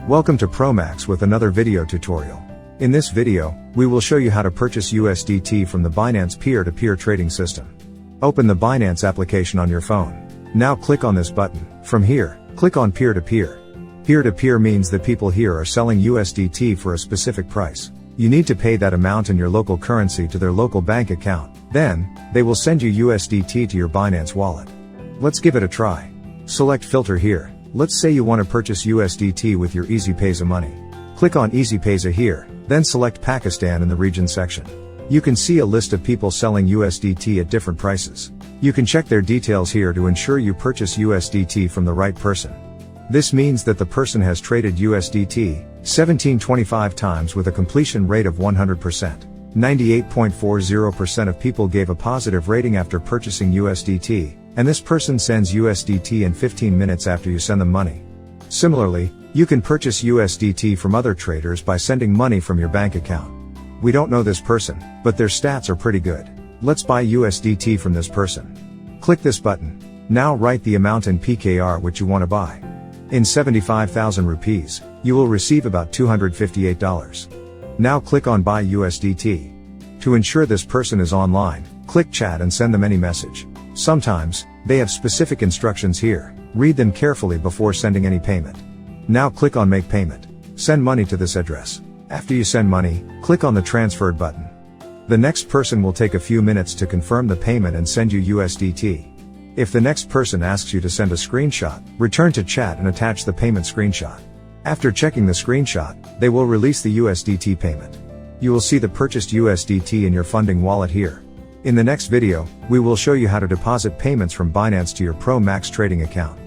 Welcome to ProMax with another video tutorial. In this video, we will show you how to purchase USDT from the Binance peer-to-peer trading system. Open the Binance application on your phone. Now click on this button. From here, click on peer-to-peer. Peer-to-peer means that people here are selling USDT for a specific price. You need to pay that amount in your local currency to their local bank account. Then, they will send you USDT to your Binance wallet. Let's give it a try. Select filter here. Let's say you want to purchase USDT with your EasyPayza money. Click on EasyPayza here, then select Pakistan in the region section. You can see a list of people selling USDT at different prices. You can check their details here to ensure you purchase USDT from the right person. This means that the person has traded USDT 1725 times with a completion rate of 100%. 98.40% of people gave a positive rating after purchasing USDT, and this person sends USDT in 15 minutes after you send them money. Similarly, you can purchase USDT from other traders by sending money from your bank account. We don't know this person, but their stats are pretty good. Let's buy USDT from this person. Click this button. Now write the amount in PKR which you want to buy. In 75,000 rupees, you will receive about $258. Now click on Buy USDT. To ensure this person is online, click Chat and send them any message. Sometimes, they have specific instructions here. Read them carefully before sending any payment. Now click on Make Payment. Send money to this address. After you send money, click on the Transferred button. The next person will take a few minutes to confirm the payment and send you USDT. If the next person asks you to send a screenshot, return to chat and attach the payment screenshot. After checking the screenshot, they will release the USDT payment. You will see the purchased USDT in your funding wallet here. In the next video, we will show you how to deposit payments from Binance to your ProMax trading account.